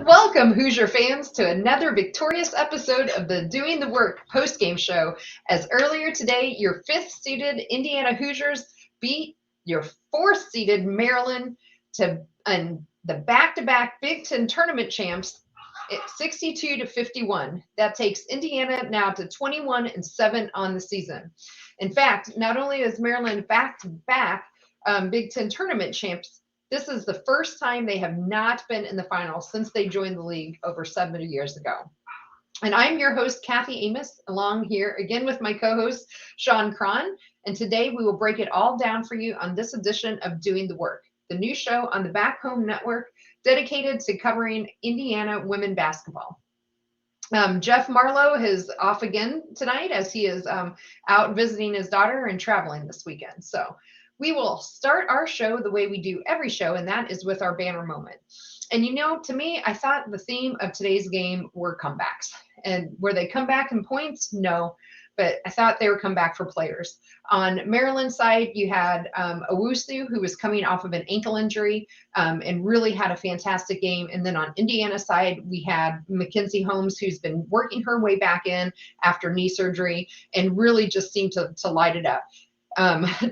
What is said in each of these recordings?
Welcome, Hoosier fans, to another victorious episode of the Doing the Work postgame show. As earlier today, your fifth-seeded Indiana Hoosiers beat your fourth-seeded Maryland to the back-to-back Big Ten tournament champs, 62-51. That takes Indiana now to 21-7 on the season. In fact, not only is Maryland back-to-back Big Ten tournament champs, this is the first time they have not been in the finals since they joined the league over 70 years ago. And I'm your host, Kathy Amos, along here again with my co-host, Shawn Cron. And today we will break it all down for you on this edition of Doing the Work, the new show on the Back Home Network dedicated to covering Indiana women basketball. Jeff Marlowe is off again tonight as he is out visiting his daughter and traveling this weekend. So we will start our show the way we do every show, and that is with our banner moment. And you know, to me, I thought the theme of today's game were comebacks. And were they comeback in points? No, but I thought they were comeback for players. On Maryland's side, you had Owusu, who was coming off of an ankle injury and really had a fantastic game. And then on Indiana's side, we had Mackenzie Holmes, who's been working her way back in after knee surgery and really just seemed to light it up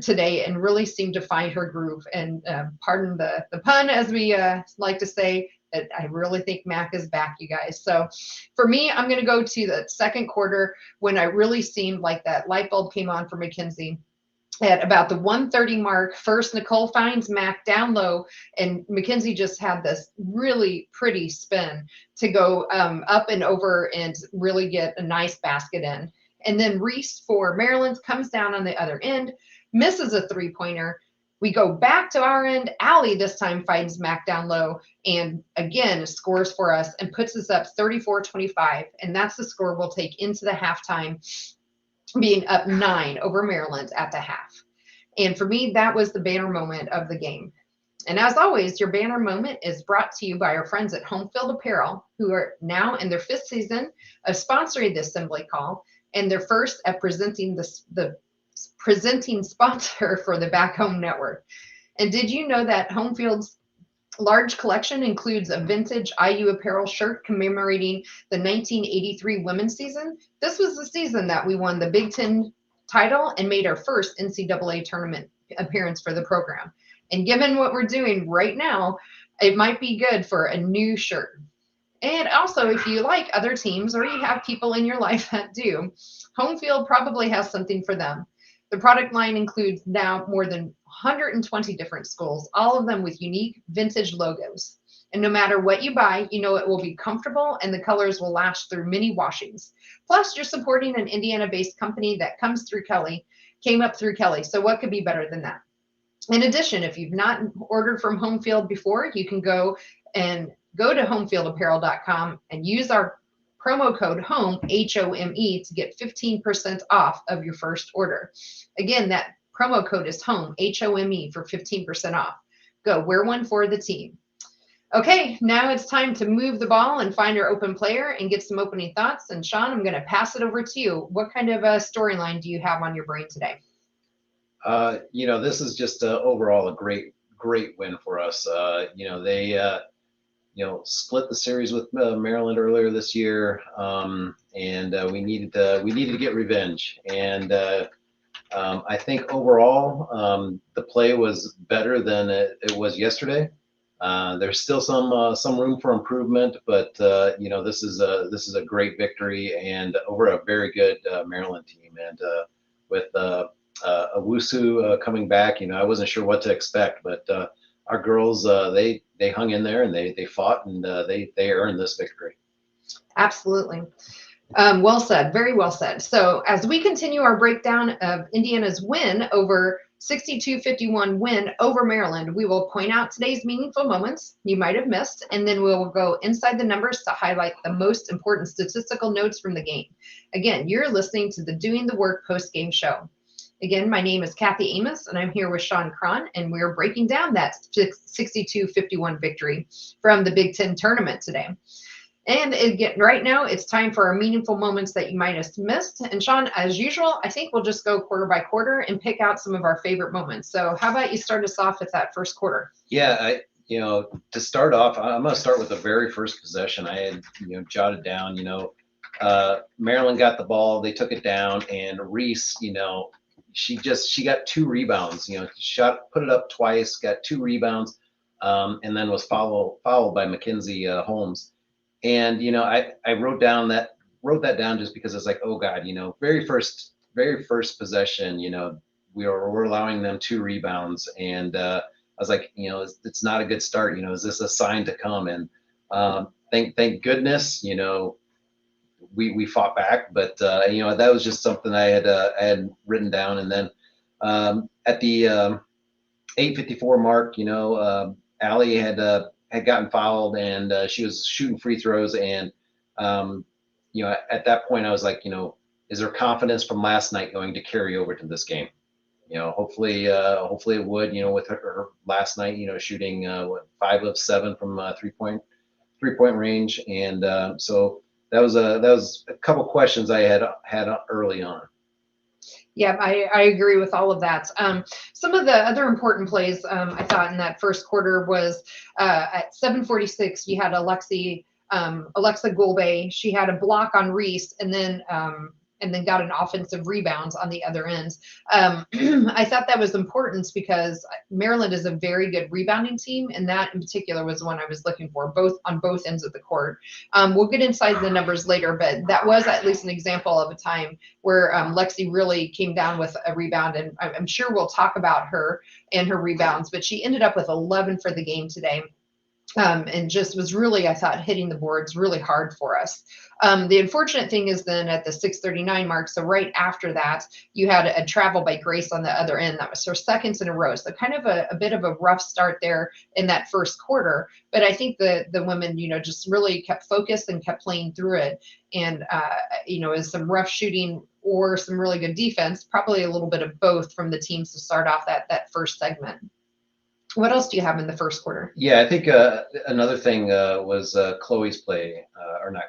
today and really seemed to find her groove. And pardon the pun, as we like to say, I really think Mac is back, you guys. So for me, I'm going to go to the second quarter when I really seemed like that light bulb came on for Mackenzie. At about the 1:30 mark, first Nicole finds Mac down low, and Mackenzie just had this really pretty spin to go up and over and really get a nice basket in. And then Reese for Maryland comes down on the other end, misses a three-pointer. We go back to our end. Allie this time finds Mac down low and again scores for us and puts us up 34-25. And that's the score we'll take into the halftime, being up 9 over Maryland at the half. And for me, that was the banner moment of the game. And as always, your banner moment is brought to you by our friends at Home Field Apparel, who are now in their 5th season of sponsoring the assembly call, and they're first at presenting the presenting sponsor for the Back Home Network. And did you know that Home Field's large collection includes a vintage IU apparel shirt commemorating the 1983 women's season? This was the season that we won the Big Ten title and made our first NCAA tournament appearance for the program. And given what we're doing right now, it might be good for a new shirt. And also, if you like other teams or you have people in your life that do, Home Field probably has something for them. The product line includes now more than 120 different schools, all of them with unique vintage logos. And no matter what you buy, you know it will be comfortable and the colors will last through many washings. Plus, you're supporting an Indiana-based company that came up through Kelly. So what could be better than that? In addition, if you've not ordered from Home Field before, you can go to homefieldapparel.com and use our promo code HOME, HOME, to get 15% off of your first order. Again, that promo code is HOME, HOME, for 15% off. Go, wear one for the team. Okay, now it's time to move the ball and find our open player and get some opening thoughts. And Shawn, I'm going to pass it over to you. What kind of a storyline do you have on your brain today? This is just overall a great win for us. They split the series with Maryland earlier this year, and we needed to get revenge. And I think overall the play was better than it was yesterday. There's still some room for improvement, but this is a great victory and over a very good Maryland team. And with Owusu coming back, I wasn't sure what to expect, but our girls, they hung in there and they fought and they earned this victory. Absolutely. Well said. Very well said. So as we continue our breakdown of Indiana's win over 62-51 win over Maryland, we will point out today's meaningful moments you might have missed, and then we'll go inside the numbers to highlight the most important statistical notes from the game. Again, you're listening to the Doing the Work post-game show. Again, my name is Kathy Amos, and I'm here with Shawn Cron, and we're breaking down that 62-51 victory from the Big Ten tournament today. And again, right now, it's time for our meaningful moments that you might have missed. And Shawn, as usual, I think we'll just go quarter by quarter and pick out some of our favorite moments. So how about you start us off with that first quarter? Yeah, to start off, I'm going to start with the very first possession. I had, jotted down, Maryland got the ball, they took it down, and Reese, she got 2 rebounds, put it up twice, got 2 rebounds, and then was followed by Mackenzie Holmes. And, I wrote that down just because it's like, oh God, very first possession, we're allowing them 2 rebounds. And I was like, it's not a good start. Is this a sign to come? And thank goodness, we fought back, but that was just something I had written down. And then at the 8:54 mark, Allie had gotten fouled, and she was shooting free throws. And at that point, I was like, is there confidence from last night going to carry over to this game? Hopefully it would. With her last night, shooting 5 of 7 from 3-point range, and so that was a couple questions I had early on. Yeah, I agree with all of that. Some of the other important plays I thought in that first quarter was at 7:46, you had Alexa Golbe. She had a block on Reese, and then got an offensive rebound on the other end. I thought that was important because Maryland is a very good rebounding team, and that in particular was the one I was looking for, on both ends of the court. We'll get inside the numbers later, but that was at least an example of a time where Lexi really came down with a rebound, and I'm sure we'll talk about her and her rebounds, but she ended up with 11 for the game today. And just was really, I thought, hitting the boards really hard for us. The unfortunate thing is then at the 6:39 mark, so right after that, you had a travel by Grace on the other end. That was her second in a row. So kind of a bit of a rough start there in that first quarter. But I think the women, just really kept focused and kept playing through it. And, as some rough shooting or some really good defense, probably a little bit of both from the teams to start off that first segment. What else do you have in the first quarter? Yeah, I think another thing was Chloe's play, or not,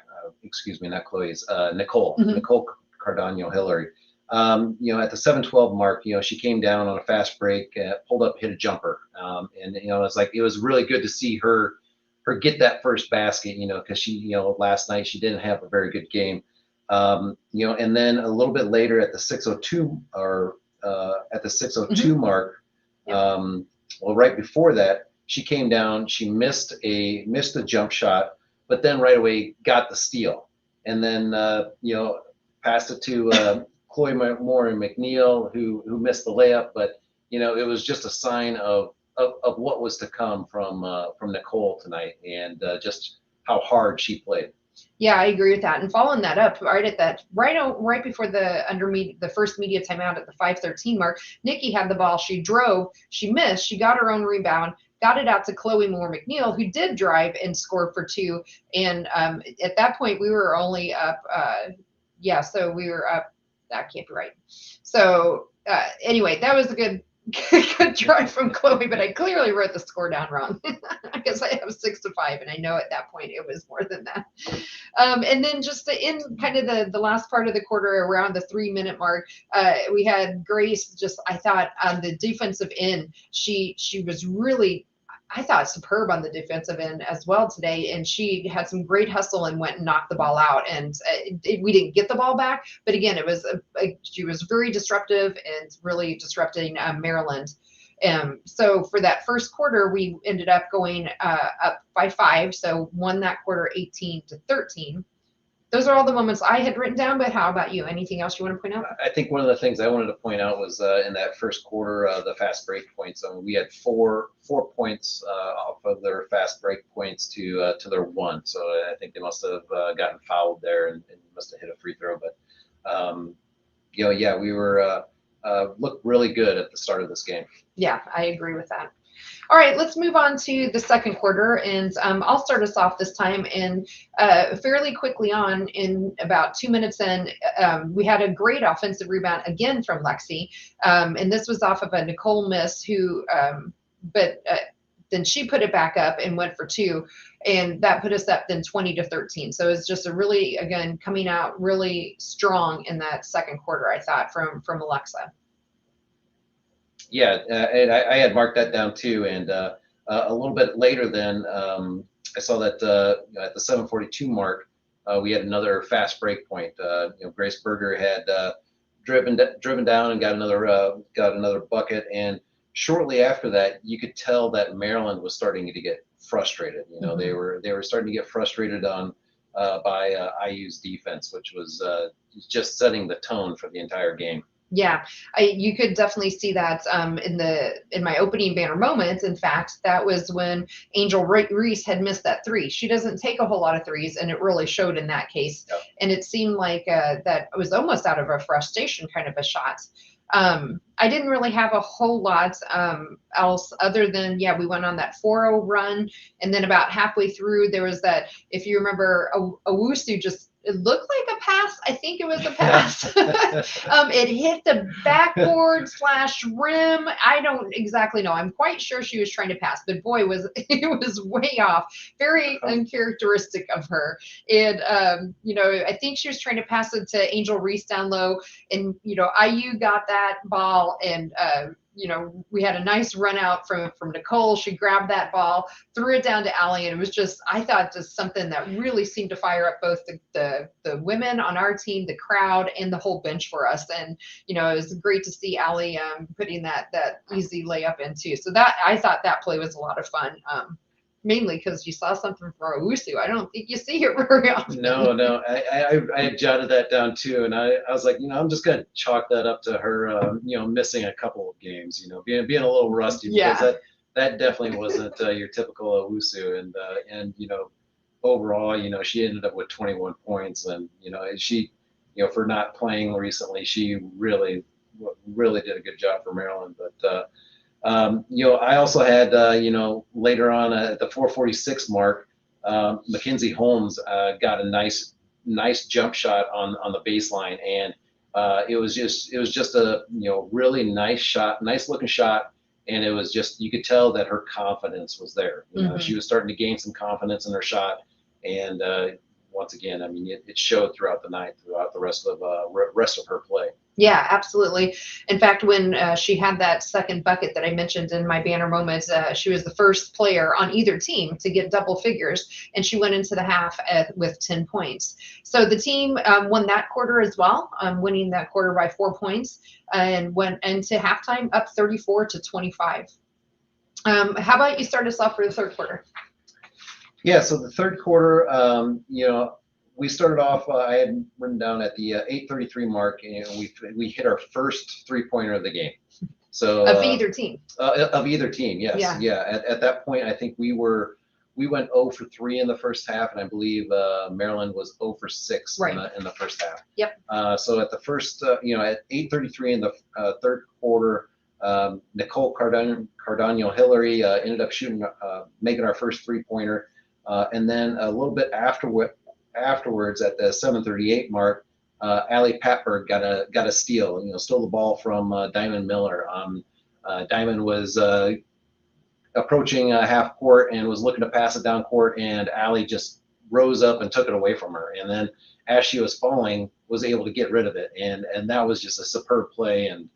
not Chloe's, Nicole, Mm-hmm. Nicole Cardano Hillary. At the 7:12 mark, she came down on a fast break, pulled up, hit a jumper, and it was really good to see her get that first basket, because she, last night she didn't have a very good game, and then a little bit later at the 6:02 Mm-hmm. mark. Yep. Well, right before that, she came down, she missed a jump shot, but then right away got the steal. And then, passed it to Chloe Moore and Mcneill, who missed the layup. But, it was just a sign of what was to come from Nicole tonight, and just how hard she played. Yeah, I agree with that. And following that up, right before the first media timeout at the 5:13 mark, Nikki had the ball. She drove, she missed, she got her own rebound, got it out to Chloe Moore Mcneill, who did drive and score for 2. And at that point, we were only up. So we were up. That can't be right. So anyway, that was a good drive from Chloe, but I clearly wrote the score down wrong. I guess I have 6-5, and I know at that point it was more than that. And then just in kind of the last part of the quarter, around the 3-minute mark, we had Grace. Just, I thought, on the defensive end, she was really, I thought, superb on the defensive end as well today. And she had some great hustle and went and knocked the ball out. And we didn't get the ball back. But again, it was she was very disruptive and really disrupting Maryland. So for that first quarter, we ended up going up by 5. So won that quarter 18-13. Those are all the moments I had written down, but how about you? Anything else you want to point out? I think one of the things I wanted to point out was in that first quarter, the fast break points. We had 4 points off of their fast break points to their 1. So I think they must have gotten fouled there and must have hit a free throw. But we were looked really good at the start of this game. Yeah, I agree with that. All right, let's move on to the second quarter, and I'll start us off this time. And fairly quickly on, in about 2 minutes in, we had a great offensive rebound again from Lexi, and this was off of a Nicole miss, but then she put it back up and went for 2, and that put us up then 20-13. So it's just a really, again, coming out really strong in that second quarter, I thought, from Alexa. Yeah, and I had marked that down too, and a little bit later then, I saw that at the 7:42 mark, we had another fast break point. Grace Berger had driven down and got another bucket, and shortly after that, you could tell that Maryland was starting to get frustrated. They were starting to get frustrated by IU's defense, which was just setting the tone for the entire game. Yeah, you could definitely see that in my opening banner moments. In fact, that was when Angel Reese had missed that three. She doesn't take a whole lot of threes, and it really showed in that case. Yep. And it seemed like that was almost out of a frustration kind of a shot. I didn't really have a whole lot else other than, we went on that 4-0 run. And then about halfway through, there was that, if you remember, Owusu it looked like a pass. I think it was a pass. It hit the backboard / rim. I don't exactly know. I'm quite sure she was trying to pass, but boy, it was way off. Very uncharacteristic of her. And, I think she was trying to pass it to Angel Reese down low. And, IU got that ball and, we had a nice run out from Nicole. She grabbed that ball, threw it down to Allie, and it was just, I thought, just something that really seemed to fire up both the women on our team, the crowd, and the whole bench for us. And, it was great to see Allie putting that easy layup in too. So I thought that play was a lot of fun. Mainly because you saw something from Owusu. I don't think you see it very often. No. I had jotted that down too, and I was like, I'm just gonna chalk that up to her, missing a couple of games, being a little rusty. Because that definitely wasn't your typical Owusu, and overall, she ended up with 21 points, and she, for not playing recently, she really did a good job for Maryland, but. I also had, later on at the 4:46 mark, Mackenzie Holmes got a nice jump shot on the baseline, and it was just a really nice shot, nice looking shot, and it was just, you could tell that her confidence was there. She was starting to gain some confidence in her shot, and once again, I mean, it showed throughout the night, throughout the rest of her play. Yeah, absolutely. In fact, when she had that second bucket that I mentioned in my banner moments, she was the first player on either team to get double figures, and she went into the half with 10 points. So the team won that quarter as well, winning that quarter by 4 points, and went into halftime up 34-25. How about you start us off for the third quarter? Yeah, so the third quarter, we started off, I had written down at the 8:33 mark, and we hit our first three-pointer of the game. So of either team. Of either team, yes. Yeah. At that point, I think we went 0 for 3 in the first half, and I believe Maryland was 0 for 6 in the first half. Yep. So at the first, at 8:33 in the third quarter, Nicole Cardano Hillary ended up making our first three-pointer, and then a little bit afterwards at the 7:38 mark, Allie Patberg got a steal. Stole the ball from Diamond Miller. Diamond was approaching half court and was looking to pass it down court, and Allie just rose up and took it away from her. And then as she was falling, was able to get rid of it, and that was just a superb play. And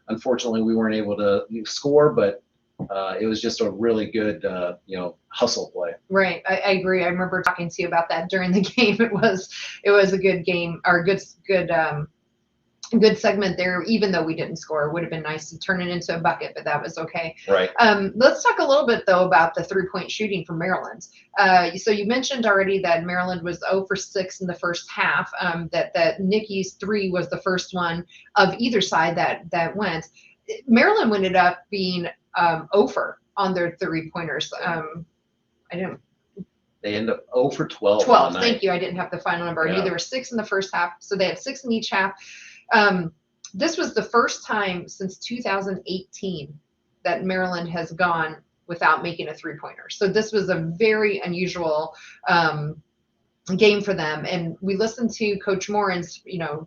unfortunately, we weren't able to score, but it was just a really good, hustle play. Right. I agree. I remember talking to you about that during the game. It was a good game, or good segment there, even though we didn't score. It would have been nice to turn it into a bucket, but that was okay. Right. Let's talk a little bit, though, about the three-point shooting for Maryland. So you mentioned already that Maryland was 0 for 6 in the first half, that Nikki's three was the first one of either side that went. Maryland ended up being 0 for on their three-pointers. They end up 0 for 12. 12, thank you. I didn't have the final number. Yeah. I knew there were 6 in the first half, so they had 6 in each half. This was the first time since 2018 that Maryland has gone without making a three-pointer. So this was a very unusual game for them. And we listened to Coach Morin's,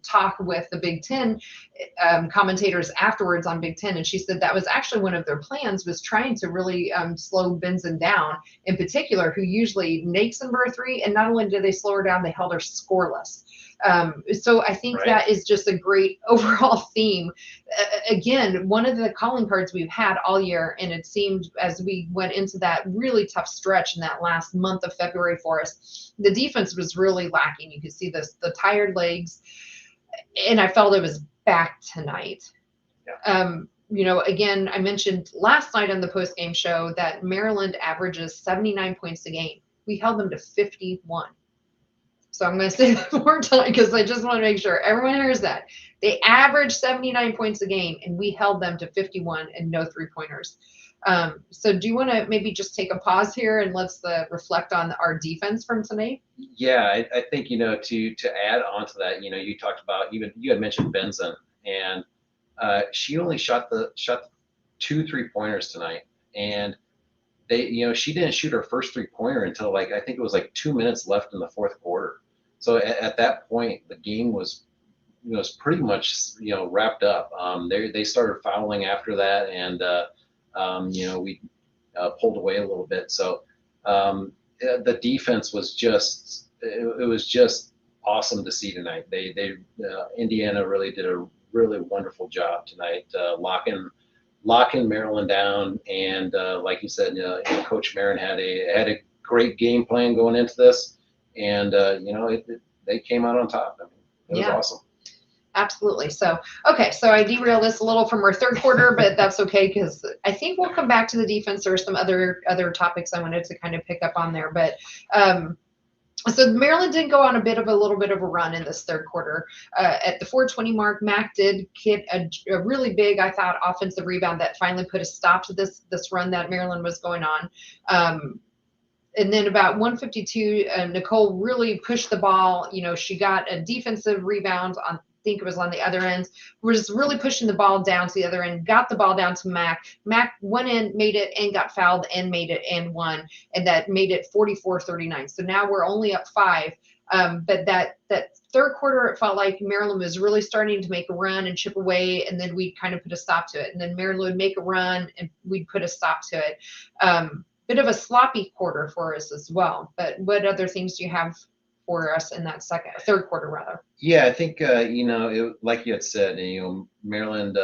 talk with the Big Ten commentators afterwards on Big Ten, and she said that was actually one of their plans, was trying to really slow Benson down, in particular, who usually makes them for a three. And not only did they slow her down, they held her scoreless. So I think that is just a great overall theme. Again, one of the calling cards we've had all year, and it seemed as we went into that really tough stretch in that last month of February for us, the defense was really lacking. You could see the tired legs, and I felt it was back tonight. Yeah. Again, I mentioned last night on the post-game show that Maryland averages 79 points a game. We held them to 51. So I'm going to say that more time because I just want to make sure everyone hears that. They average 79 points a game, and we held them to 51 and no three-pointers. So do you want to maybe just take a pause here and let's reflect on our defense from tonight? Yeah, I think, to add on to that, you talked about, you had mentioned Benson, and she only shot 2 3-pointers tonight, and she didn't shoot her first 3-pointer until I think it was 2 minutes left in the fourth quarter. So at that point, the game was pretty much wrapped up. They started fouling after that, and we pulled away a little bit. So the defense was just awesome to see tonight. Indiana really did a really wonderful job tonight, locking Maryland down, and like you said, Coach Marin had a great game plan going into this, and they came out on top. I mean, it was awesome. Absolutely. So, okay, so I derailed this a little from our third quarter, but that's okay because I think we'll come back to the defense. There are some other topics I wanted to kind of pick up on there, but so Maryland did go on a little bit of a run in this third quarter. At the 4:20 mark, Mac did get a really big, I thought, offensive rebound that finally put a stop to this run that Maryland was going on. And then about 1:52, Nicole really pushed the ball. She got a defensive rebound on, I think it was on the other end, was really pushing the ball down to the other end, got the ball down to Mac. Mac went in, made it, and got fouled, and made it, and won. And that made it 44-39. So now we're only up 5. But that third quarter, it felt like Maryland was really starting to make a run and chip away, and then we'd kind of put a stop to it. And then Maryland would make a run, and we'd put a stop to it. Bit of a sloppy quarter for us as well. But what other things do you have for us in that third quarter rather? Yeah, I think like you had said, Maryland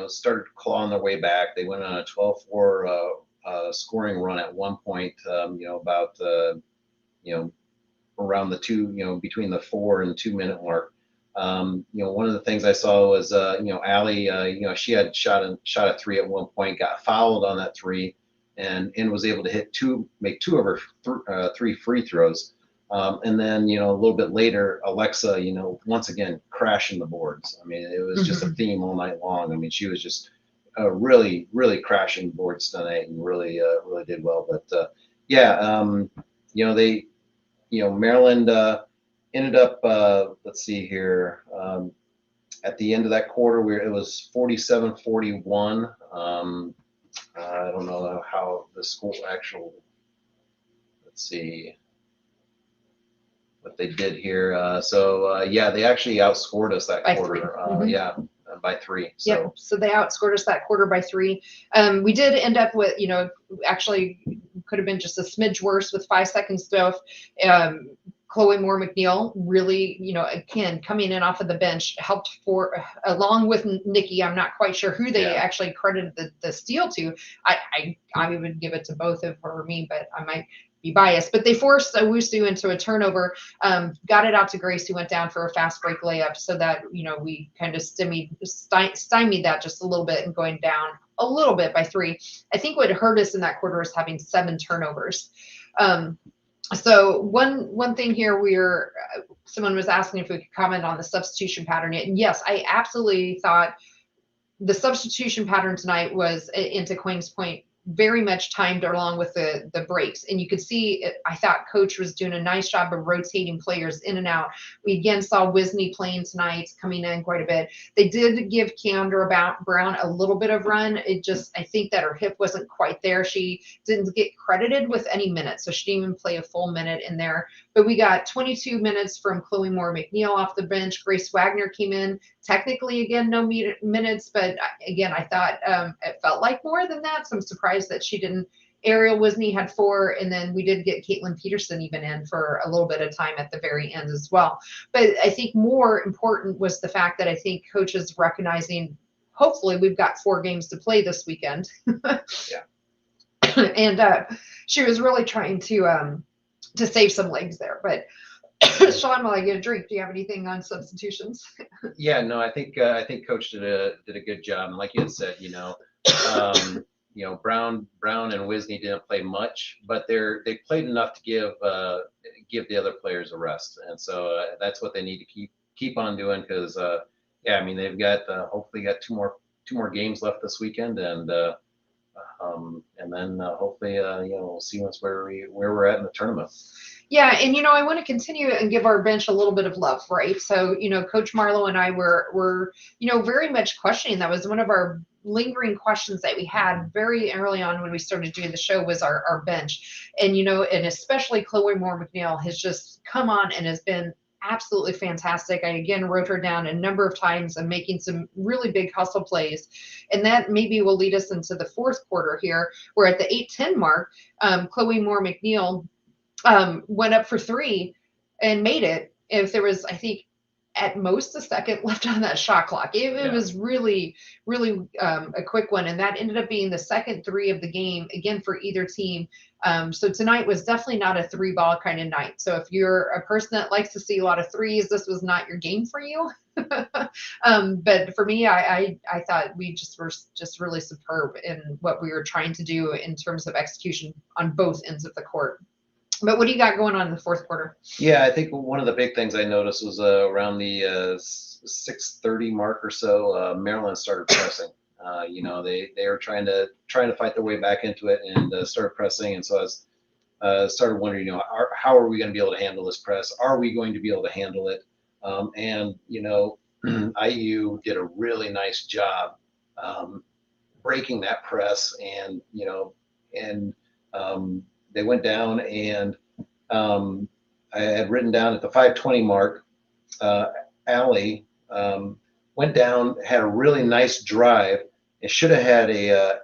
started clawing their way back. They went on a 12-4 scoring run at one point. About around the 2, between the 4 and 2 minute mark. One of the things I saw was Allie. She had shot a 3 at one point, got fouled on that 3. And was able to make 2 of her 3 free throws. And then, a little bit later, Alexa, once again, crashing the boards. I mean, it was just a theme all night long. I mean, she was just really, really crashing boards tonight and really did well. But Maryland ended up, let's see here, at the end of that quarter, it was 47-41. I don't know how the school let's see what they did here. They actually outscored us that by quarter. 3. By 3. So. Yep. So they outscored us that quarter by 3. We did end up with, actually could have been just a smidge worse with 5 seconds left. Chloe Moore-Mcneill really, again, coming in off of the bench, helped along with Nikki. I'm not quite sure who they actually credited the steal to. I would give it to both of her or me, but I might be biased. But they forced Owusu into a turnover, got it out to Grace, who went down for a fast break layup, so that, we kind of stymied that just a little bit and going down a little bit by 3. I think what hurt us in that quarter was having 7 turnovers. So one thing here, someone was asking if we could comment on the substitution pattern. And yes, I absolutely thought the substitution pattern tonight was, into Quaing's point, very much timed along with the breaks. And you could see, I thought Coach was doing a nice job of rotating players in and out. We again saw Wisney playing tonight, coming in quite a bit. They did give Keandra Brown a little bit of run. I think that her hip wasn't quite there. She didn't get credited with any minutes, so she didn't even play a full minute in there. But we got 22 minutes from Chloe Moore-Mcneill off the bench. Grace Wagner came in, technically, again, no minutes, but again, I thought it felt like more than that, so I'm surprised that she didn't Ariel Wisney had 4, and then we did get Caitlin Peterson even in for a little bit of time at the very end as well. But I think more important was the fact that I think coaches recognizing, hopefully we've got 4 games to play this weekend. Yeah. And she was really trying to save some legs there. But Shawn, while I get a drink, do you have anything on substitutions? Yeah, no, I think Coach did a good job, and like you had said, Brown and Wisney didn't play much, but they played enough to give the other players a rest, and so that's what they need to keep on doing, because yeah, I mean, they've got hopefully got two more games left this weekend, and then hopefully we'll see where we're at in the tournament. Yeah, and I want to continue and give our bench a little bit of love, right? So, Coach Marlowe and I were very much questioning. That was one of our lingering questions that we had very early on when we started doing the show, was our bench. And and especially Chloe Moore Mcneill has just come on and has been absolutely fantastic. I again wrote her down a number of times and making some really big hustle plays, and that maybe will lead us into the fourth quarter here. We're at the 8:10 mark. Chloe Moore Mcneill went up for 3 and made it. If there was, I think, at most a second left on that shot clock. It was really, really a quick one. And that ended up being the second 3 of the game, again, for either team. So tonight was definitely not a 3-ball kind of night. So if you're a person that likes to see a lot of 3s, this was not your game for you. But for me, I thought we just were just really superb in what we were trying to do in terms of execution on both ends of the court. But what do you got going on in the fourth quarter? Yeah, I think one of the big things I noticed was around the 6:30 mark or so, Maryland started pressing. They were trying to fight their way back into it and started pressing. And so I was started wondering, how are we going to be able to handle this press? Are we going to be able to handle it? IU did a really nice job breaking that press, and they went down, and I had written down at the 5:20 mark, Allie went down, had a really nice drive. It should have had a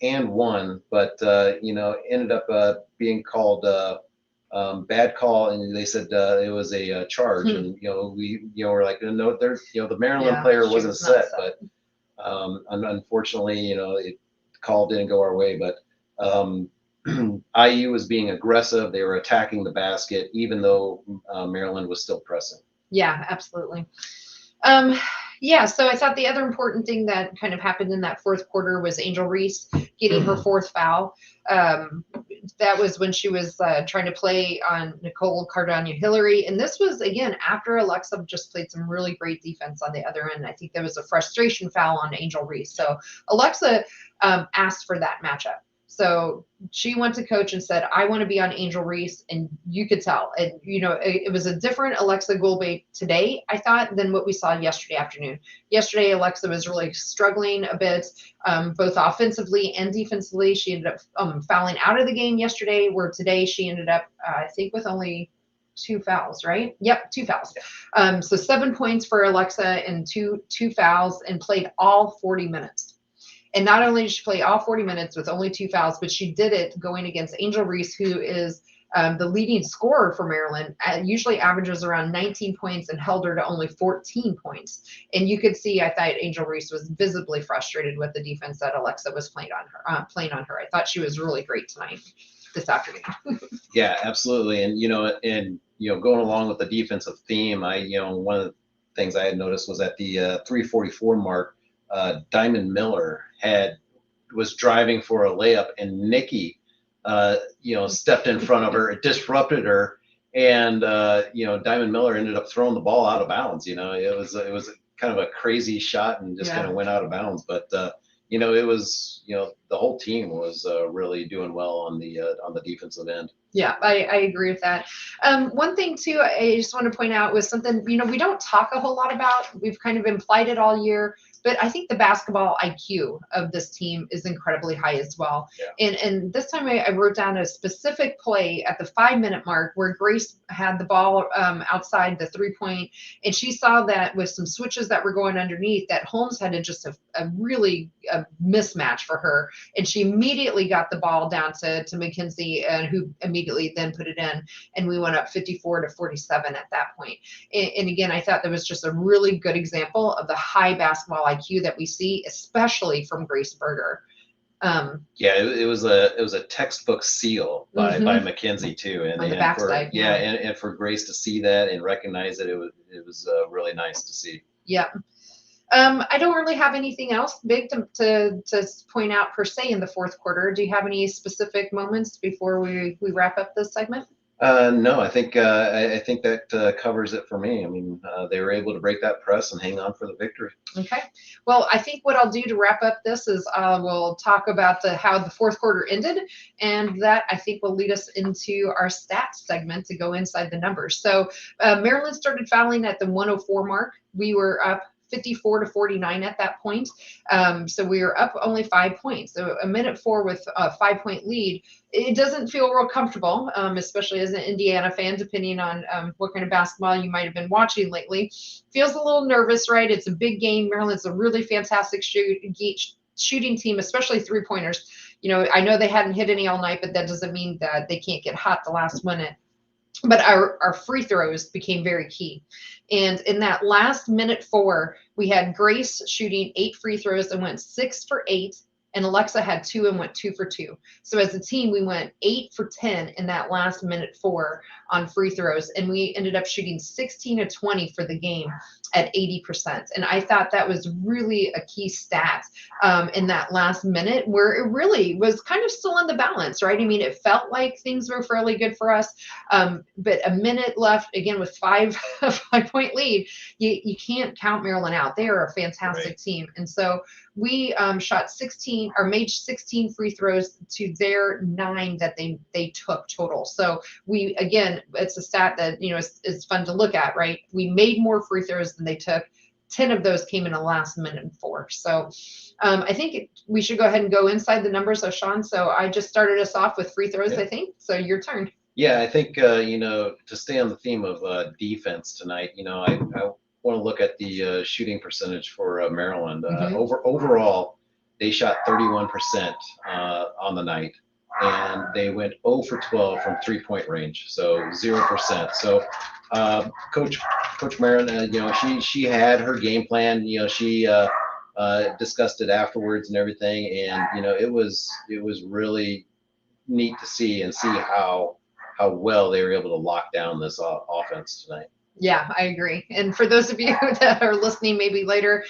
and one, but ended up being called bad call, and they said it was a charge. And we're like, no, the Maryland player wasn't set, but unfortunately, the call didn't go our way, but. IU was being aggressive. They were attacking the basket, even though Maryland was still pressing. Yeah, absolutely. So I thought the other important thing that kind of happened in that fourth quarter was Angel Reese getting her 4th foul. That was when she was trying to play on Nicole Cardano-Hillary. And this was, again, after Alexa just played some really great defense on the other end. I think there was a frustration foul on Angel Reese. So Alexa asked for that matchup. So she went to coach and said, I want to be on Angel Reese. And you could tell, it was a different Alexa Gulbey today, I thought, than what we saw yesterday afternoon. Yesterday, Alexa was really struggling a bit, both offensively and defensively. She ended up fouling out of the game yesterday, where today she ended up, I think, with only 2 fouls, right? Yep, 2 fouls. So 7 points for Alexa and two fouls, and played all 40 minutes. And not only did she play all 40 minutes with only 2 fouls, but she did it going against Angel Reese, who is the leading scorer for Maryland, usually averages around 19 points, and held her to only 14 points. And you could see, I thought Angel Reese was visibly frustrated with the defense that Alexa was playing on her. I thought she was really great tonight, this afternoon. Yeah, absolutely. And going along with the defensive theme, one of the things I had noticed was at the 3:44 mark, Diamond Miller was driving for a layup, and Nikki, stepped in front of her. It disrupted her, and Diamond Miller ended up throwing the ball out of bounds. It was kind of a crazy shot and just kind of went out of bounds. But it was the whole team was really doing well on the defensive end. Yeah, I agree with that. One thing too, I just want to point out was something we don't talk a whole lot about. We've kind of implied it all year. But I think the basketball IQ of this team is incredibly high as well. Yeah. And this time I wrote down a specific play at the 5-minute mark where Grace had the ball outside the 3-point, and she saw that with some switches that were going underneath, that Holmes had just a really a mismatch for her, and she immediately got the ball down to Mackenzie, who immediately then put it in, and we went up 54-47 at that point. And again, I thought that was just a really good example of the high basketball IQ that we see, especially from Grace Berger. Yeah, it was a textbook seal by Mackenzie too, and on the and backside, for and for Grace to see that and recognize it, it was really nice to see. Yeah. I don't really have anything else big to point out per se in the fourth quarter. Do you have any specific moments before we wrap up this segment? No, I think that covers it for me. I mean, they were able to break that press and hang on for the victory. Okay. Well, I think what I'll do to wrap up this is we'll talk about how the fourth quarter ended, and that I think will lead us into our stats segment to go inside the numbers. So Maryland started fouling at the 104 mark. We were up 54-49 at that point. So we were up only 5 points. So a minute 4 with a 5-point lead. It doesn't feel real comfortable, especially as an Indiana fan, depending on what kind of basketball you might have been watching lately. Feels a little nervous, right? It's a big game. Maryland's a really fantastic shooting team, especially three-pointers. I know they hadn't hit any all night, but that doesn't mean that they can't get hot the last minute. But our free throws became very key. And in that last minute 4, we had Grace shooting 8 free throws and went 6 for 8. And Alexa had 2 and went 2 for 2. So as a team, we went 8 for 10 in that last minute 4 on free throws. And we ended up shooting 16 of 20 for the game at 80%. And I thought that was really a key stat in that last minute, where it really was kind of still in the balance, right? I mean, it felt like things were fairly good for us. But a minute left, again, with a 5-point lead, you can't count Maryland out. They are a fantastic team. And so we shot 16 or made 16 free throws to their 9 that they took total. So we, again, it's a stat that, is fun to look at, right? We made more free throws than they took. 10 of those came in the last minute and 4. So I think we should go ahead and go inside the numbers of Shawn. So I just started us off with free throws, I think. So your turn. Yeah, I think, to stay on the theme of defense tonight, I want to look at the shooting percentage for Maryland. Overall, they shot 31% on the night, and they went 0 for 12 from 3-point range, so 0%. So Coach Marin, she had her game plan. She discussed it afterwards and everything, and it was really neat to see how well they were able to lock down this offense tonight. Yeah, I agree. And for those of you that are listening maybe later,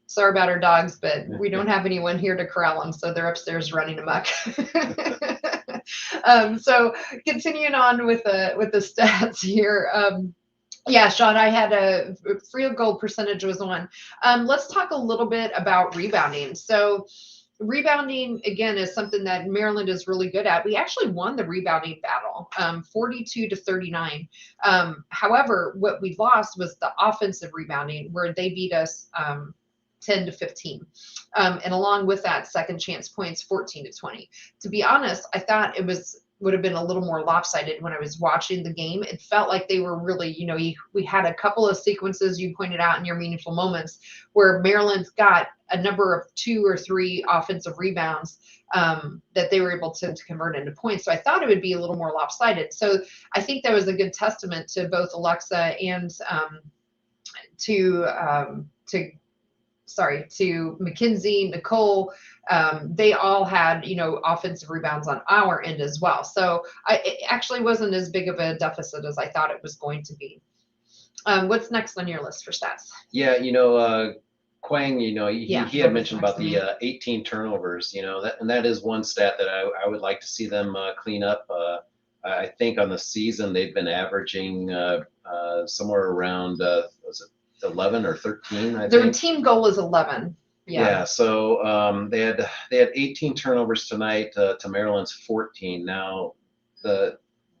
sorry about our dogs, but we don't have anyone here to corral them, so they're upstairs running amok. So continuing on with the stats here. Yeah, Shawn, I had a field goal percentage was one. Let's talk a little bit about rebounding. So rebounding, again, is something that Maryland is really good at. We actually won the rebounding battle, 42-39. However, what we lost was the offensive rebounding, where they beat us 10-15. And along with that, second chance points, 14-20. To be honest, I thought would have been a little more lopsided when I was watching the game. It felt like they were really, we had a couple of sequences you pointed out in your meaningful moments where Maryland's got a number of 2 or 3 offensive rebounds that they were able to convert into points. So I thought it would be a little more lopsided. So I think that was a good testament to both Alexa and to Mackenzie, Nicole. They all had, offensive rebounds on our end as well. So it actually wasn't as big of a deficit as I thought it was going to be. What's next on your list for stats? Yeah, Quang, he had mentioned about the 18 turnovers, that is one stat that I would like to see them clean up. I think on the season they've been averaging somewhere around, was it 11 or 13? Their team goal is 11. Yeah. So they had 18 turnovers tonight to Maryland's 14. Now the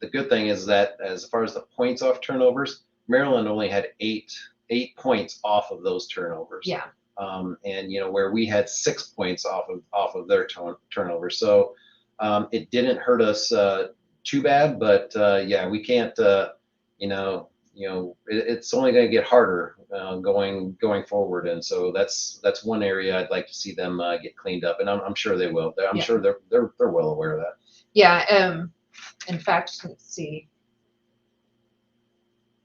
good thing is that as far as the points off turnovers, Maryland only had eight points off of those turnovers. Yeah. And where we had 6 points off of their turnovers. So it didn't hurt us too bad, but yeah, we can't it's only going to get harder going forward, and so that's one area I'd like to see them get cleaned up, and I'm sure they will. I'm sure they're well aware of that. Yeah. In fact, let's see.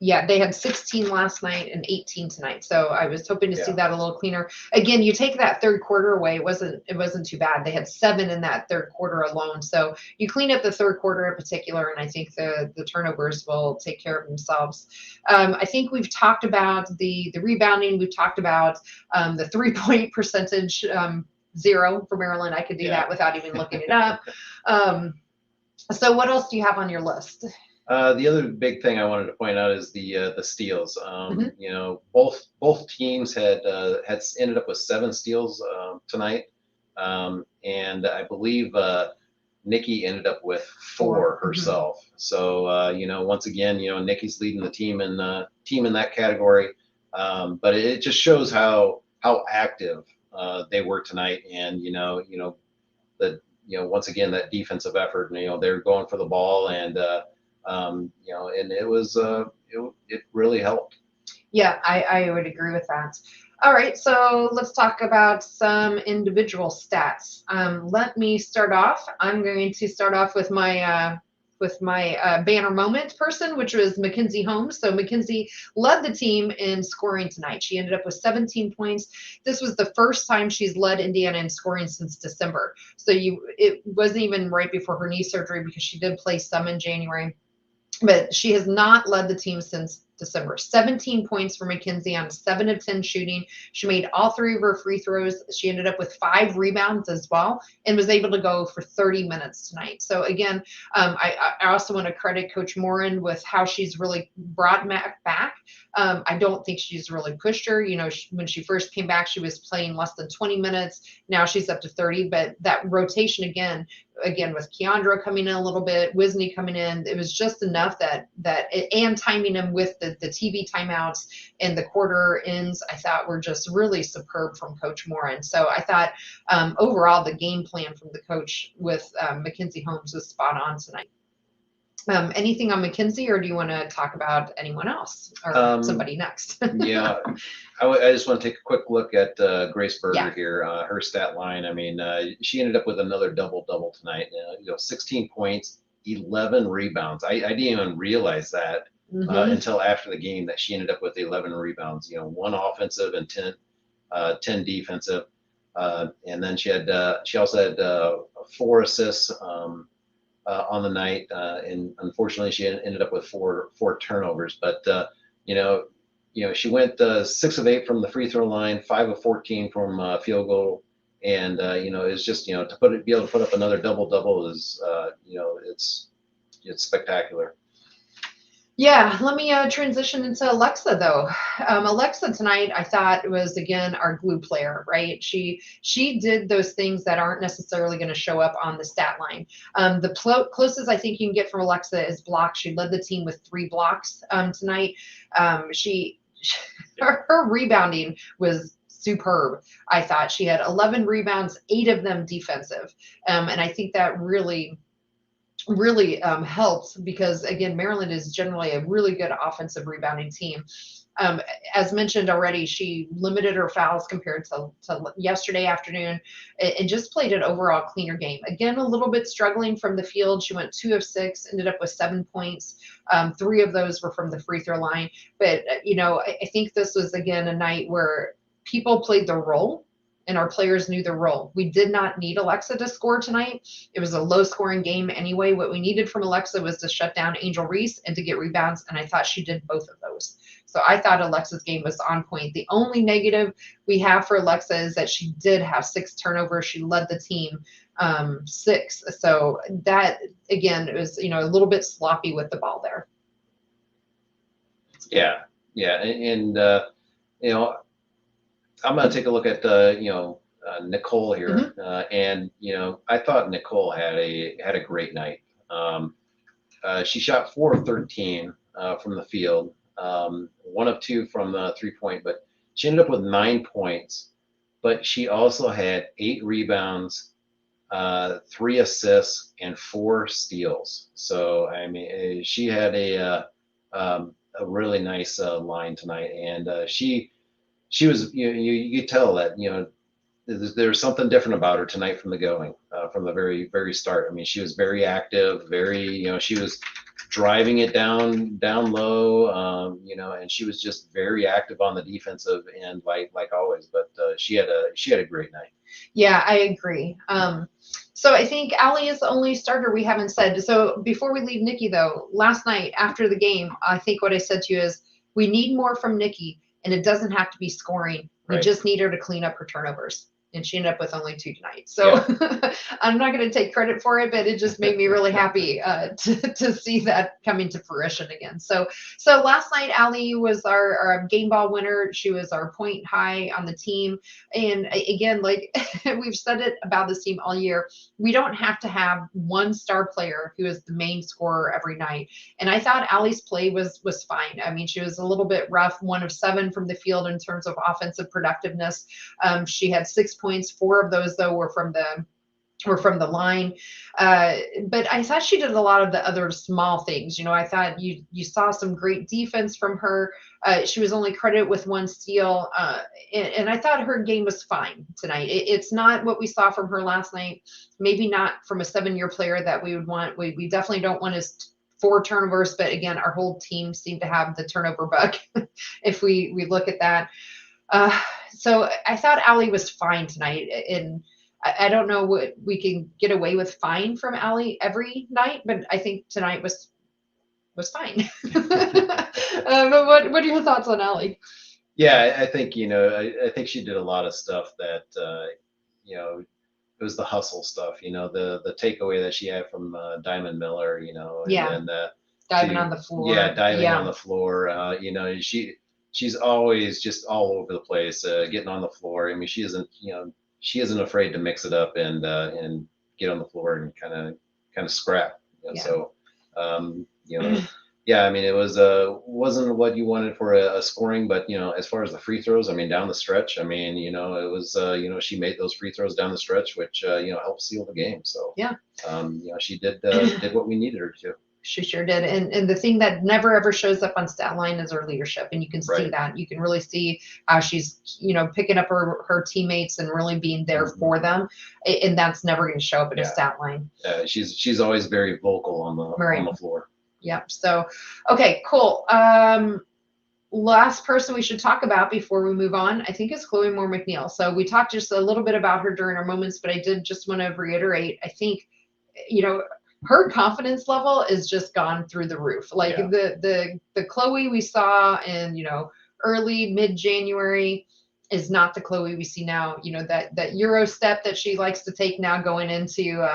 Yeah, they had 16 last night and 18 tonight. So I was hoping to see that a little cleaner. Again, you take that third quarter away, it wasn't too bad. They had 7 in that third quarter alone. So you clean up the third quarter in particular, and I think the turnovers will take care of themselves. I think we've talked about the rebounding. We've talked about the 3-point percentage, 0 for Maryland. I could do that without even looking it up. So what else do you have on your list? The other big thing I wanted to point out is the steals. Both teams had ended up with 7 steals tonight, and I believe Nikki ended up with 4 herself. So once again, Nikki's leading the team in that category, but it just shows how active they were tonight, and once again that defensive effort. They're going for the ball, and and it was it really helped. Yeah, I would agree with that. All right, so let's talk about some individual stats. Let me start off. I'm going to start off with my banner moment person, which was Mackenzie Holmes. So Mackenzie led the team in scoring tonight. She ended up with 17 points. This was the first time she's led Indiana in scoring since December. So it wasn't even right before her knee surgery, because she did play some in January. But she has not led the team since December. 17 points for Mackenzie on 7 of 10 shooting. She made all 3 of her free throws. She ended up with 5 rebounds as well, and was able to go for 30 minutes tonight. So again, I also want to credit Coach Morin with how she's really brought Mac back. I don't think she's really pushed her. When she first came back, she was playing less than 20 minutes. Now she's up to 30, but that rotation again with Keandra coming in a little bit, Wisney coming in, it was just enough and timing them with the TV timeouts and the quarter ends, I thought were just really superb from Coach Morin. So I thought overall the game plan from the coach with Mackenzie Holmes was spot on tonight. Anything on Mackenzie, or do you want to talk about anyone else or somebody next? Yeah, I just want to take a quick look at Grace Berger here. Her stat line. I mean, she ended up with another double tonight. 16 points, 11 rebounds. I didn't even realize that until after the game, that she ended up with 11 rebounds. 1 offensive and 10 defensive, and then she also had 4 assists on the night, and unfortunately she ended up with four turnovers. But she went 6 of 8 from the free throw line, 5 of 14 from field goal, and it's just be able to put up another double is it's spectacular. Yeah, let me transition into Alexa though. Alexa tonight, I thought, was again our glue player, right? She did those things that aren't necessarily going to show up on the stat line. The closest I think you can get from Alexa is blocks. She led the team with 3 blocks tonight. Her rebounding was superb. I thought she had 11 rebounds, 8 of them defensive, and I think that really helps, because again, Maryland is generally a really good offensive rebounding team. As mentioned already, she limited her fouls compared to yesterday afternoon, and just played an overall cleaner game. Again, a little bit struggling from the field. She went 2 of 6, ended up with 7 points. 3 of those were from the free throw line. But I think this was again a night where people played their role, and our players knew their role. We did not need Alexa to score tonight. It was a low-scoring game anyway. What we needed from Alexa was to shut down Angel Reese and to get rebounds, and I thought she did both of those. So I thought Alexa's game was on point. The only negative we have for Alexa is that she did have 6 turnovers. She led the team 6. So that, again, it was a little bit sloppy with the ball there. Yeah, and I'm going to take a look at Nicole here, and I thought Nicole had a great night. She shot 4 of 13 from the field, 1 of 2 from the 3-point, but she ended up with 9 points. But she also had 8 rebounds, 3 assists, and 4 steals. So I mean, she had a really nice line tonight, and she was, you could tell that, there's something different about her tonight from the going, from the very start. I mean, she was very active, she was driving it down low, and she was just very active on the defensive end, like always. But she had a great night. Yeah, I agree. So I think Allie is the only starter we haven't said. So before we leave Nikki, though, last night after the game, I think what I said to you is we need more from Nikki, and it doesn't have to be scoring. We Right. just need her to clean up her turnovers. And she ended up with only 2 tonight. So yeah. I'm not going to take credit for it, but it just made me really happy to see that coming to fruition again. So last night, Allie was our game ball winner. She was our point high on the team. And again, like we've said it about this team all year, we don't have to have one star player who is the main scorer every night. And I thought Allie's play was fine. I mean, she was a little bit rough, 1 of 7 from the field in terms of offensive productiveness. She had 6 points. 4 of those, though, were from the line. But I thought she did a lot of the other small things. I thought you saw some great defense from her. She was only credited with 1 steal. And I thought her game was fine tonight. It's not what we saw from her last night. Maybe not from a 7-year player that we would want. We definitely don't want his 4 turnovers. But again, our whole team seemed to have the turnover bug if we look at that. So I thought Allie was fine tonight, and I don't know what we can get away with fine from Allie every night, but I think tonight was fine. But what are your thoughts on Allie? Yeah, I think I think she did a lot of stuff that it was the hustle stuff. The takeaway that she had from Diamond Miller. Yeah. And diving on the floor. Yeah, diving on the floor. She's always just all over the place, getting on the floor. I mean, she isn't afraid to mix it up and get on the floor and kind of scrap. Yeah. So, yeah, I mean, it wasn't what you wanted for a scoring, but as far as the free throws, I mean, down the stretch, I mean, it was she made those free throws down the stretch, which helped seal the game. So yeah, she did what we needed her to. She sure did. And the thing that never ever shows up on stat line is her leadership. And you can see that. You can really see how she's, picking up her teammates and really being there for them. And that's never going to show up in a stat line. She's always very vocal on the floor. Yep. So, okay, cool. Last person we should talk about before we move on, I think, is Chloe Moore Mcneill. So we talked just a little bit about her during our moments, but I did just want to reiterate, I think, her confidence level is just gone through the roof. Like the Chloe we saw in, early mid-January is not the Chloe we see now. That Euro step that she likes to take now going into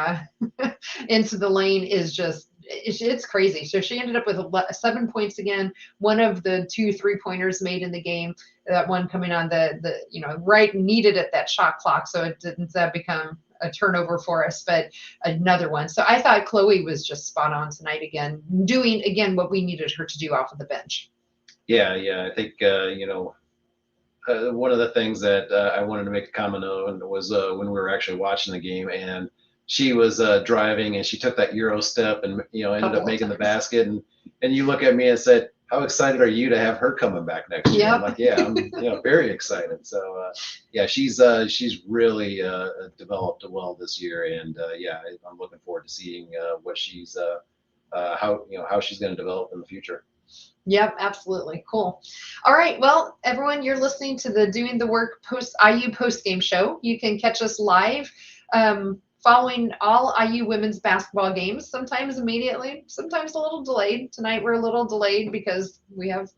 into the lane is just, it's crazy. So she ended up with 7 points again. 1 of the 2 3-pointers made in the game, that one coming on the right needed at that shot clock. So it didn't become a turnover for us, but another one. So I thought Chloe was just spot on tonight again, doing again what we needed her to do off of the bench. Yeah. I think, one of the things that I wanted to make a comment on was when we were actually watching the game, and she was driving and she took that Euro step and, ended up making the basket. And you look at me and said, how excited are you to have her coming back next year? Yep. I'm like, yeah, I'm very excited. So, she's really developed well this year. And, I'm looking forward to seeing what she's, how she's going to develop in the future. Yep, absolutely. Cool. All right. Well, everyone, you're listening to the Doing the Work IU post-game show. You can catch us live following all IU women's basketball games, sometimes immediately, sometimes a little delayed. Tonight we're a little delayed because we have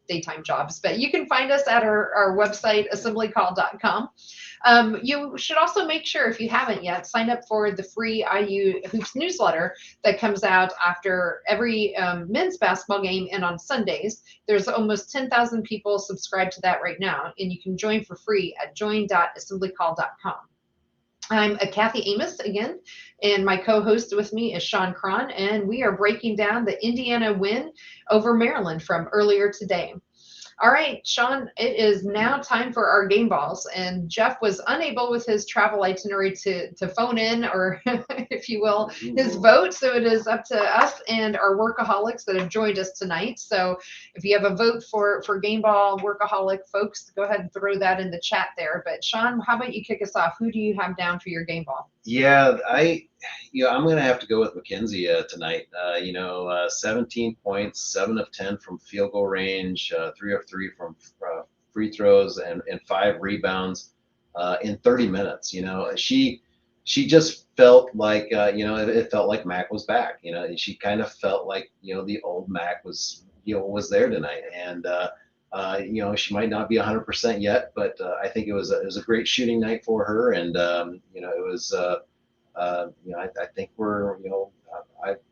daytime jobs, but you can find us at our website, assemblycall.com. You should also make sure, if you haven't yet, sign up for the free IU Hoops newsletter that comes out after every men's basketball game and on Sundays. There's almost 10,000 people subscribed to that right now, and you can join for free at join.assemblycall.com. I'm Kathy Amos again, and my co-host with me is Sean Cron, and we are breaking down the Indiana win over Maryland from earlier today. All right, Shawn, it is now time for our game balls. And Jeff was unable with his travel itinerary to phone in, or if you will, his vote. So it is up to us and our workaholics that have joined us tonight. So if you have a vote for game ball workaholic folks, go ahead and throw that in the chat there. But Shawn, how about you kick us off? Who do you have down for your game ball? Yeah, I'm going to have to go with Mackenzie tonight. 17 points, 7 of 10 from field goal range, 3 of 3 from free throws, and 5 rebounds in 30 minutes. She just felt like, it felt like Mac was back. She kind of felt like, the old Mac was there tonight. And, she might not be 100% yet, but I think it was a great shooting night for her. And, it was, I think we're,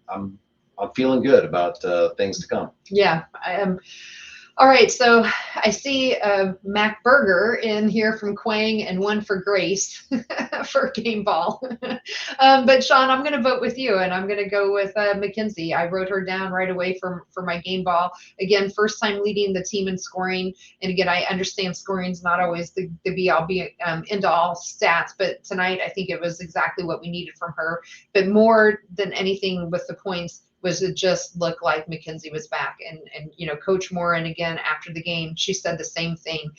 I'm feeling good about things to come. Yeah, I am. All right, so I see Mac Berger in here from Quang and one for Grace for game ball. But Shawn, I'm going to vote with you, and I'm going to go with Mackenzie. I wrote her down right away for my game ball. Again, first time leading the team in scoring. And again, I understand scoring is not always the be-all, end all stats, but tonight I think it was exactly what we needed from her. But more than anything with the points, was it just looked like Mackenzie was back. And Coach Moran, again, after the game, she said the same thing.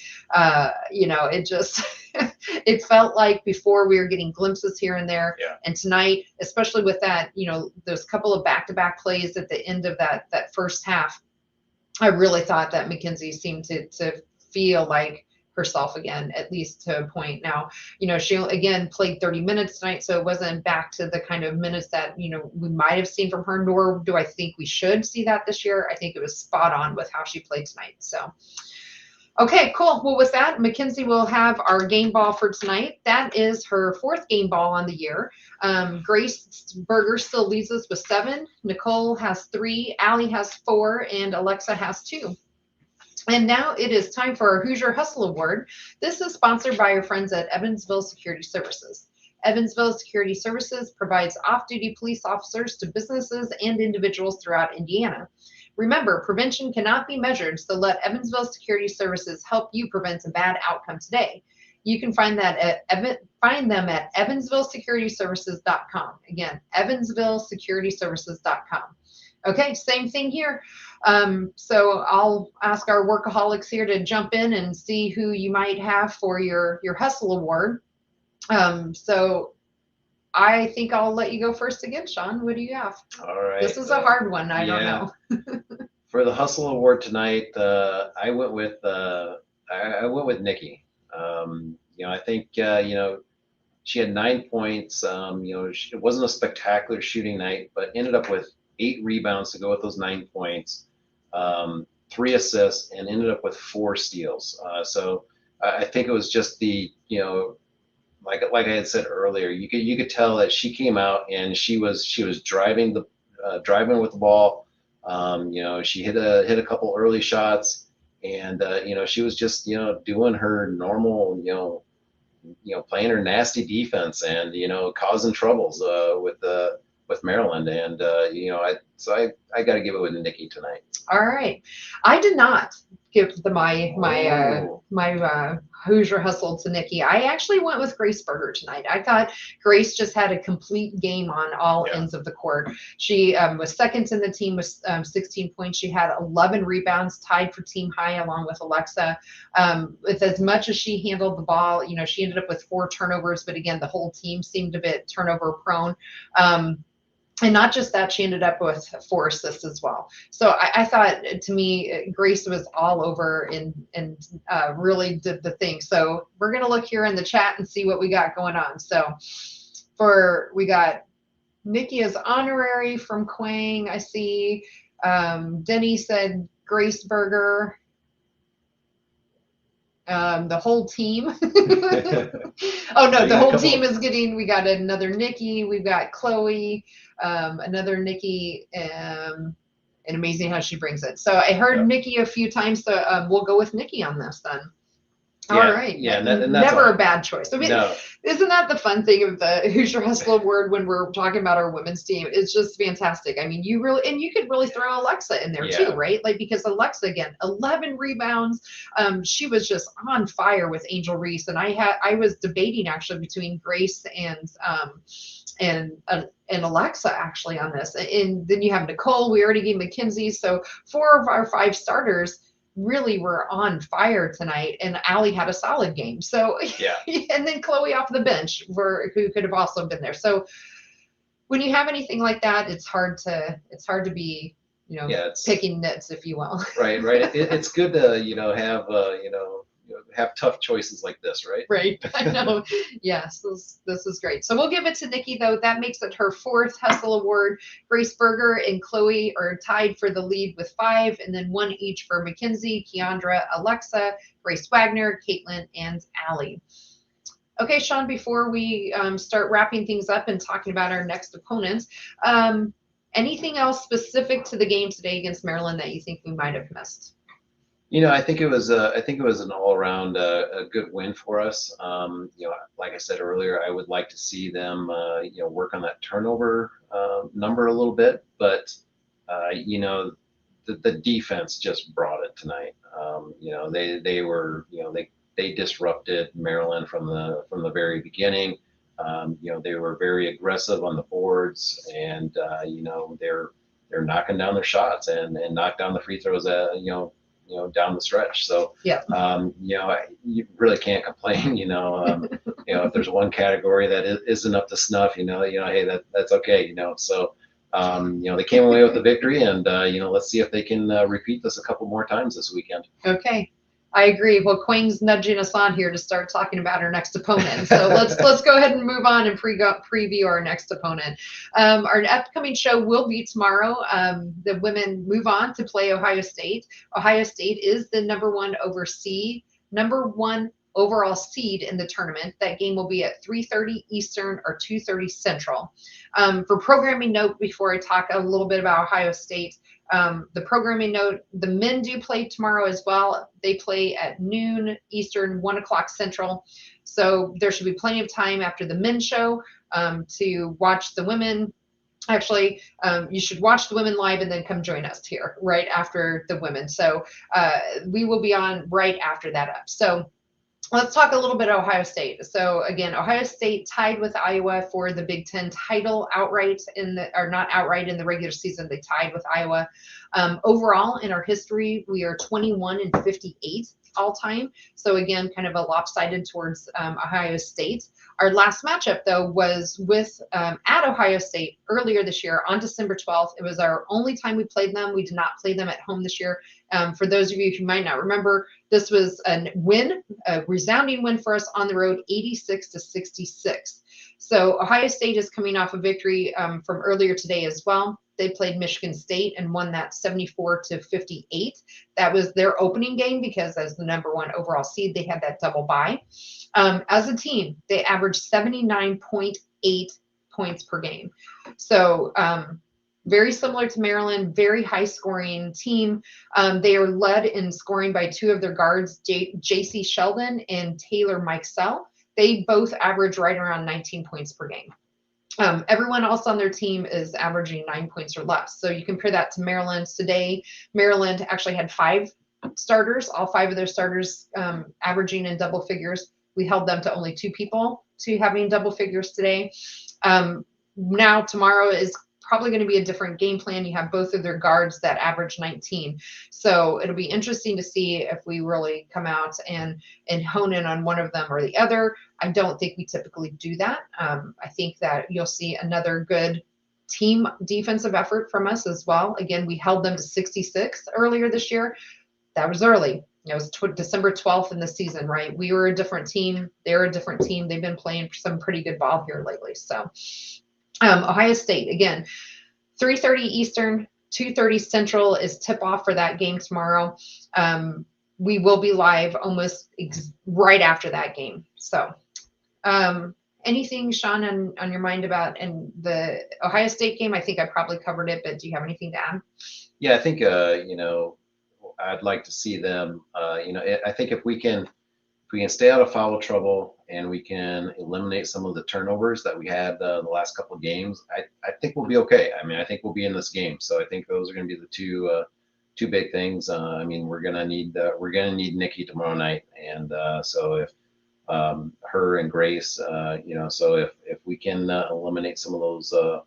It just, it felt like before we were getting glimpses here and there. Yeah. And tonight, especially with that, those couple of back-to-back plays at the end of that first half, I really thought that Mackenzie seemed to feel like herself again, at least to a point. Now, she again played 30 minutes tonight, so it wasn't back to the kind of minutes that, we might have seen from her, nor do I think we should see that this year. I think it was spot on with how she played tonight. So, okay, cool. Well, with that, Mackenzie will have our game ball for tonight. That is her 4th game ball on the year. Grace Berger still leads us with 7. Nicole has 3. Allie has 4, and Alexa has 2. And now it is time for our Hoosier Hustle Award. This is sponsored by our friends at Evansville Security Services. Evansville Security Services provides off-duty police officers to businesses and individuals throughout Indiana. Remember, prevention cannot be measured, so let Evansville Security Services help you prevent a bad outcome today. You can find them at evansvillesecurityservices.com. Again, evansvillesecurityservices.com. Okay, same thing here. So I'll ask our workaholics here to jump in and see who you might have for your Hustle Award. So I think I'll let you go first again, Shawn. What do you have? All right. This is a hard one. I don't know. For the Hustle Award tonight, I went with Nikki. I think she had 9 points. It wasn't a spectacular shooting night, but ended up with 8 rebounds to go with those 9 points, 3 assists, and ended up with 4 steals. So I think it was just the, like I had said earlier, you could tell that she came out and she was driving with the ball. She hit a couple early shots, and she was just doing her normal playing her nasty defense and causing troubles with Maryland. And I got to give it with Nikki tonight. All right, I did not give my Hoosier Hustle to Nikki. I actually went with Grace Berger tonight. I thought Grace just had a complete game on all ends of the court. She was second in the team with 16 points. She had 11 rebounds, tied for team high along with Alexa. With as much as she handled the ball, she ended up with 4 turnovers, but again, the whole team seemed a bit turnover prone. And not just that, she ended up with 4 assists as well. So I thought, to me, Grace was all over and really did the thing. So we're going to look here in the chat and see what we got going on. So we got Nikki as honorary from Quang. I see Denny said Grace Berger. The whole team. Oh no, the whole team is getting, we got another Nikki, we've got Chloe, another Nikki, and amazing how she brings it. So I heard Nikki a few times, so we'll go with Nikki on this then. All right. Yeah, and that's never all. a bad choice. I mean, No, isn't that the fun thing of the Hoosier Hustle Award when we're talking about our women's team? It's just fantastic. I mean, you could really throw Alexa in there too, Yeah. right? Like, because Alexa, again, 11 rebounds. She was just on fire with Angel Reese, and I was debating actually between Grace and Alexa actually on this. And then you have Nicole. We already gave Mackenzie. So 4 of our 5 starters really were on fire tonight, and Allie had a solid game. So yeah, and then Chloe off the bench who could have also been there. So when you have anything like that, it's hard to be, picking nits, if you will. right. It's good to have tough choices like this, right? Right. I know. Yes, this is great. So we'll give it to Nikki, though. That makes it her 4th Hustle Award. Grace Berger and Chloe are tied for the lead with 5, and then 1 each for Mackenzie, Keandra, Alexa, Grace Wagner, Caitlin, and Allie. Okay, Shawn, before we start wrapping things up and talking about our next opponents, anything else specific to the game today against Maryland that you think we might have missed? I think it was an all-around a good win for us. Like I said earlier, I would like to see them work on that turnover number a little bit, but the defense just brought it tonight. They disrupted Maryland from the very beginning. They were very aggressive on the boards, and they're knocking down their shots and knock down the free throws down the stretch. So, yeah, you really can't complain. If there's one category that isn't up to snuff, hey, that's okay. So, they came away with the victory, and let's see if they can repeat this a couple more times this weekend. Okay. I agree. Well, Quaing's nudging us on here to start talking about our next opponent. So let's go ahead and move on and preview our next opponent. Our upcoming show will be tomorrow. The women move on to play Ohio State. Ohio State is the number one overall seed in the tournament. That game will be at 3:30 Eastern or 2:30 Central. For programming note, before I talk a little bit about Ohio State, the programming note, the men do play tomorrow as well. They play at noon Eastern, 1 o'clock Central. So there should be plenty of time after the men's show to watch the women. Actually, you should watch the women live and then come join us here right after the women. So we will be on right after that up. So let's talk a little bit Ohio State. So again, Ohio State tied with Iowa for the Big Ten title outright not outright in the regular season. They tied with Iowa. Overall, in our history, we are 21-58 all time. So again, kind of a lopsided towards Ohio State. Our last matchup, though, was with at Ohio State earlier this year on December 12th. It was our only time we played them. We did not play them at home this year. For those of you who might not remember, this was a resounding win for us on the road, 86-66. So Ohio State is coming off a victory from earlier today as well. They played Michigan State and won that 74-58. That was their opening game because as the number one overall seed, they had that double bye. As a team, they averaged 79.8 points per game. So very similar to Maryland, very high scoring team. They are led in scoring by 2 of their guards, J.C. Sheldon and Taylor Mikesell. They both average right around 19 points per game. Everyone else on their team is averaging 9 points or less. So you compare that to Maryland. Today, Maryland actually had 5 starters, all 5 of their starters averaging in double figures. We held them to only 2 people to having double figures today. Now, tomorrow is probably going to be a different game plan. You have both of their guards that average 19. So it'll be interesting to see if we really come out and hone in on one of them or the other. I don't think we typically do that. I think that you'll see another good team defensive effort from us as well. Again, we held them to 66 earlier this year. That was early. It was December 12th in the season, right? We were a different team. They're a different team. They've been playing some pretty good ball here lately. So Ohio State, again, 3:30 Eastern, 2:30 Central is tip-off for that game tomorrow. We will be live almost right after that game. So anything, Shawn, on your mind about and the Ohio State game? I think I probably covered it, but do you have anything to add? Yeah, I think, I'd like to see them, I think if we can we can stay out of foul trouble and we can eliminate some of the turnovers that we had the last couple of games, I think we'll be okay. I mean, I think we'll be in this game. So I think those are going to be the two big things. I mean, we're gonna need Nikki tomorrow night, and so if her and Grace, so if we can eliminate some of those or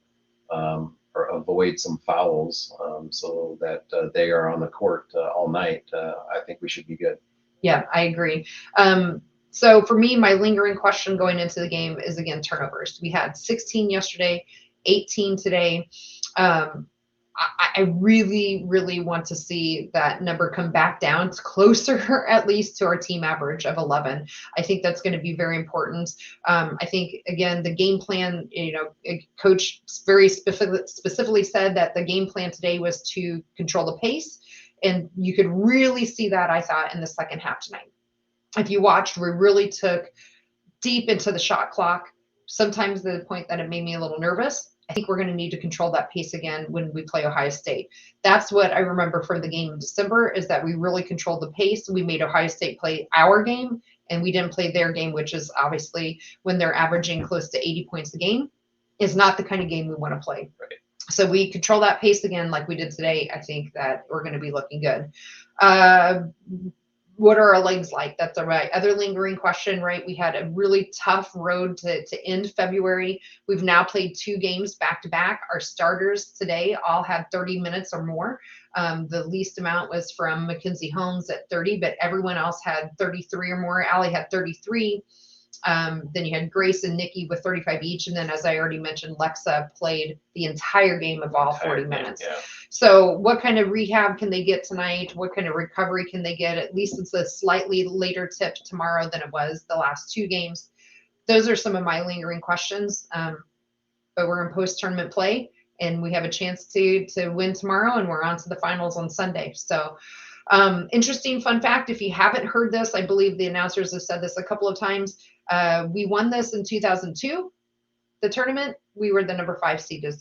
avoid some fouls, so that they are on the court all night, I think we should be good. Yeah, I agree. So for me, my lingering question going into the game is, again, turnovers. We had 16 yesterday, 18 today. I really, really want to see that number come back down to closer, at least, to our team average of 11. I think that's going to be very important. I think, again, the game plan, Coach very specifically said that the game plan today was to control the pace. And you could really see that, I thought, in the second half tonight. If you watched, we really took deep into the shot clock, sometimes to the point that it made me a little nervous. I think we're going to need to control that pace again when we play Ohio State. That's what I remember from the game in December, is that we really controlled the pace. We made Ohio State play our game, and we didn't play their game, which is obviously when they're averaging close to 80 points a game, is not the kind of game we want to play. Right. So we control that pace again like we did today. I think that we're going to be looking good. What are our legs like? That's my other lingering question, right? We had a really tough road to end February. We've now played 2 games back to back. Our starters today all had 30 minutes or more. The least amount was from Mackenzie Holmes at 30, but everyone else had 33 or more. Allie had 33. Then you had Grace and Nikki with 35 each. And then, as I already mentioned, Lexa played the entire game of all 40 minutes. Yeah. So what kind of rehab can they get tonight? What kind of recovery can they get? At least it's a slightly later tip tomorrow than it was the last 2 games. Those are some of my lingering questions. But we're in post-tournament play, and we have a chance to win tomorrow, and we're on to the finals on Sunday. So interesting fun fact, if you haven't heard this, I believe the announcers have said this a couple of times. We won this in 2002, the tournament. We were the number 5 seed as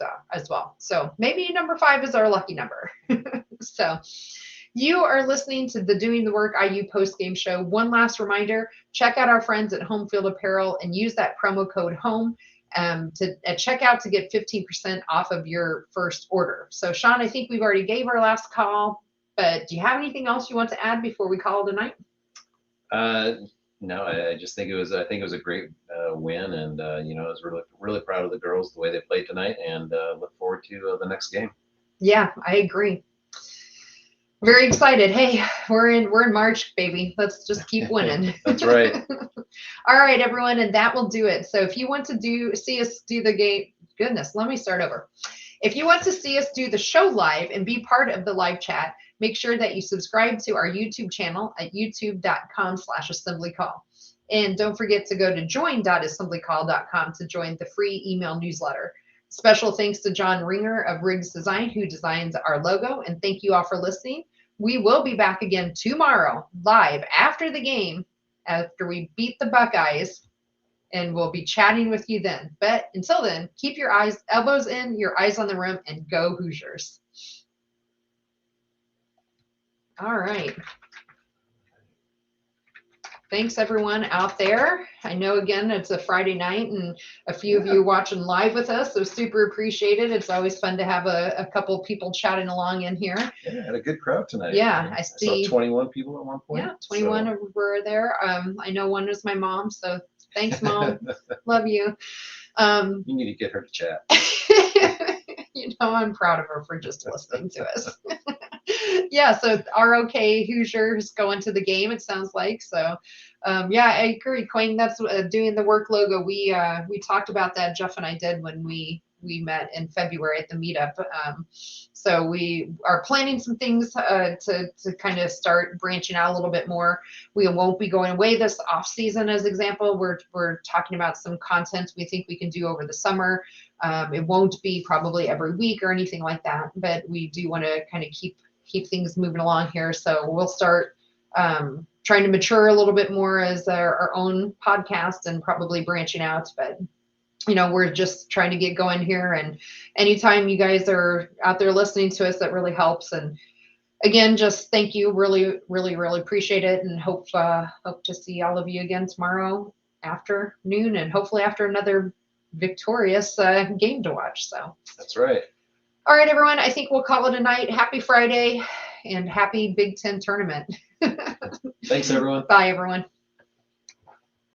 well. So maybe number 5 is our lucky number. So you are listening to the Doing the Work IU post-game show. One last reminder, check out our friends at Home Field Apparel and use that promo code HOME at checkout to get 15% off of your first order. So Shawn, I think we've already gave our last call, but do you have anything else you want to add before we call it a night? No, I just think it was a great win, and I was really proud of the girls, the way they played tonight, and look forward to the next game. Yeah, I agree. Very excited. Hey, we're in March, baby. Let's just keep winning. That's right. All right, everyone, and that will do it. So if you want to see us do the game, goodness, let me start over. If you want to see us do the show live and be part of the live chat, make sure that you subscribe to our YouTube channel at youtube.com/assemblycall. And don't forget to go to join.assemblycall.com to join the free email newsletter. Special thanks to John Ringer of Riggs Design, who designs our logo. And thank you all for listening. We will be back again tomorrow, live after the game, after we beat the Buckeyes. And we'll be chatting with you then. But until then, keep your elbows in, your eyes on the rim, and go Hoosiers. All right. Thanks, everyone out there. I know, again, it's a Friday night, and a few of you watching live with us, so super appreciated. It's always fun to have a couple people chatting along in here. Yeah, had a good crowd tonight. Yeah, I saw 21 people at one point. Yeah, 21 were there. I know one was my mom, so thanks, Mom. Love you. You need to get her to chat. I'm proud of her for just listening to us. Yeah, so ROK Hoosiers going to the game, it sounds like. So, yeah, I agree, Quayne. That's Doing the Work logo. We talked about that, Jeff and I did, when we met in February at the meetup. So we are planning some things to kind of start branching out a little bit more. We won't be going away this off season, as example. We're talking about some content we think we can do over the summer. It won't be probably every week or anything like that, but we do want to kind of keep things moving along here. So we'll start trying to mature a little bit more as our own podcast and probably branching out. But, we're just trying to get going here. And anytime you guys are out there listening to us, that really helps. And again, just thank you. Really, really, really appreciate it, and hope to see all of you again tomorrow afternoon, and hopefully after another victorious game to watch. So That's right. All right, everyone. I think we'll call it a night. Happy Friday and happy Big Ten tournament. Thanks, everyone. Bye, everyone.